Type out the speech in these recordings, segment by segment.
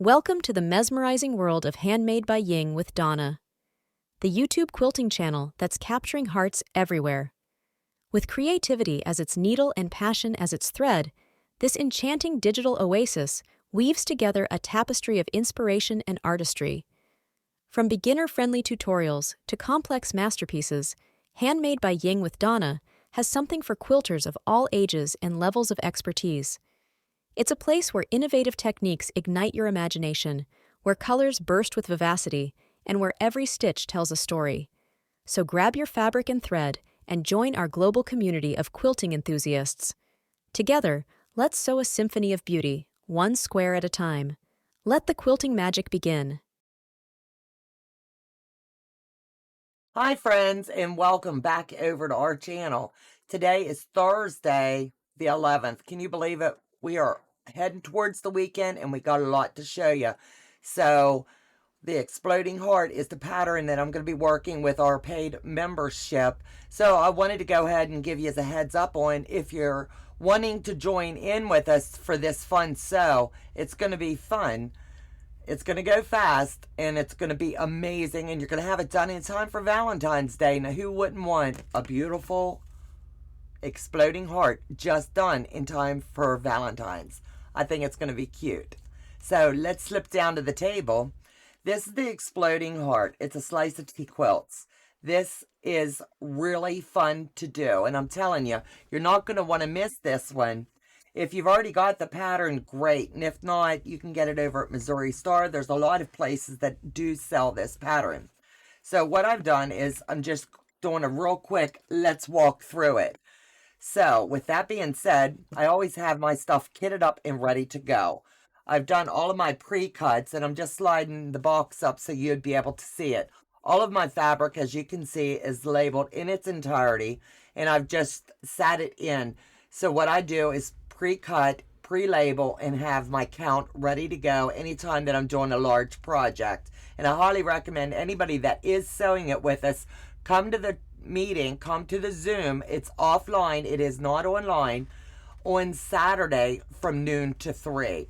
Welcome to the mesmerizing world of Handmade by Ying with Donna, the YouTube quilting channel that's capturing hearts everywhere. With creativity as its needle and passion as its thread, this enchanting digital oasis weaves together a tapestry of inspiration and artistry. From beginner-friendly tutorials to complex masterpieces, Handmade by Ying with Donna has something for quilters of all ages and levels of expertise. It's a place where innovative techniques ignite your imagination, where colors burst with vivacity, and where every stitch tells a story. So grab your fabric and thread and join our global community of quilting enthusiasts. Together, let's sew a symphony of beauty, one square at a time. Let the quilting magic begin. Hi friends, and welcome back over to our channel. Today is Thursday the 11th. Can you believe it? We are heading towards the weekend and we got a lot to show you. So the Exploding Heart is the pattern that I'm going to be working with our paid membership. So I wanted to go ahead and give you a heads up on if you're wanting to join in with us for this fun sew. It's going to be fun. It's going to go fast, and it's going to be amazing, and you're going to have it done in time for Valentine's Day. Now, who wouldn't want a beautiful exploding heart just done in time for Valentine's? I think it's going to be cute. So, let's slip down to the table. This is the exploding heart. It's a slice of tea quilts. This is really fun to do, and I'm telling you, you're not going to want to miss this one. If you've already got the pattern, great. And if not, you can get it over at Missouri Star. There's a lot of places that do sell this pattern. So what I've done is I'm just doing a real quick, let's walk through it. So with that being said, I always have my stuff kitted up and ready to go. I've done all of my pre-cuts, and I'm just sliding the box up so you'd be able to see it. All of my fabric, as you can see, is labeled in its entirety, and I've just sat it in. So what I do is pre-cut, pre-label, and have my count ready to go anytime that I'm doing a large project. And I highly recommend anybody that is sewing it with us, come to the meeting, come to the Zoom. It's offline, it is not online, on Saturday from noon to 3.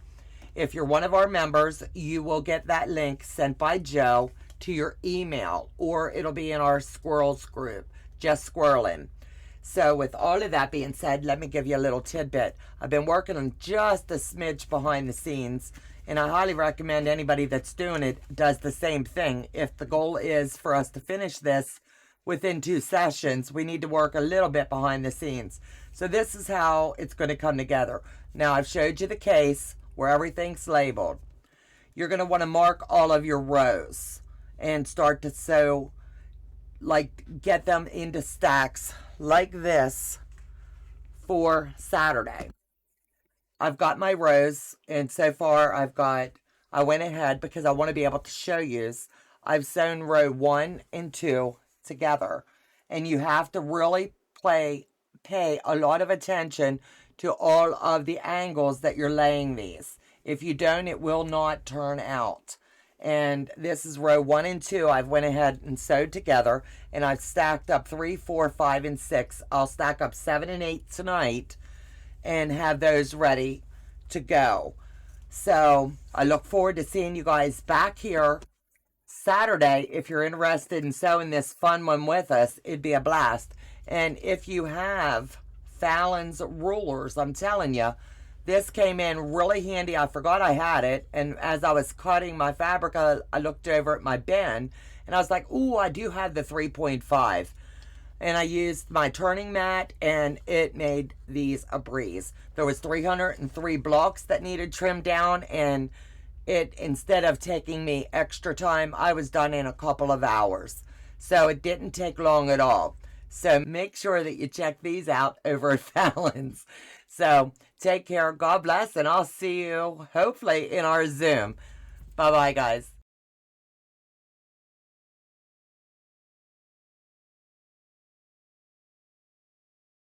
If you're one of our members, you will get that link sent by Joe to your email, or it'll be in our squirrels group, just squirreling. So with all of that being said, let me give you a little tidbit. I've been working on just a smidge behind the scenes, and I highly recommend anybody that's doing it does the same thing. If the goal is for us to finish this within 2 sessions, we need to work a little bit behind the scenes. So this is how it's going to come together. Now I've showed you the case where everything's labeled. You're going to want to mark all of your rows and start to sew, like get them into stacks like this for Saturday. I've got my rows, and so far I went ahead because I want to be able to show you. I've sewn row 1 and 2 together, and you have to really pay a lot of attention to all of the angles that you're laying these. If you don't, it will not turn out. And this is row 1 and 2. I've went ahead and sewed together, and I've stacked up 3, 4, 5, and 6. I'll stack up 7 and 8 tonight and have those ready to go. So I look forward to seeing you guys back here Saturday. If you're interested in sewing this fun one with us, it'd be a blast. And if you have Fallon's rulers, I'm telling you, this came in really handy. I forgot I had it, and as I was cutting my fabric, I looked over at my bin, and I was like, ooh, I do have the 3.5. And I used my turning mat, and it made these a breeze. There was 303 blocks that needed trimmed down, and it, instead of taking me extra time, I was done in a couple of hours. So it didn't take long at all. So make sure that you check these out over at Fallon's. So take care. God bless. And I'll see you hopefully in our Zoom. Bye-bye, guys.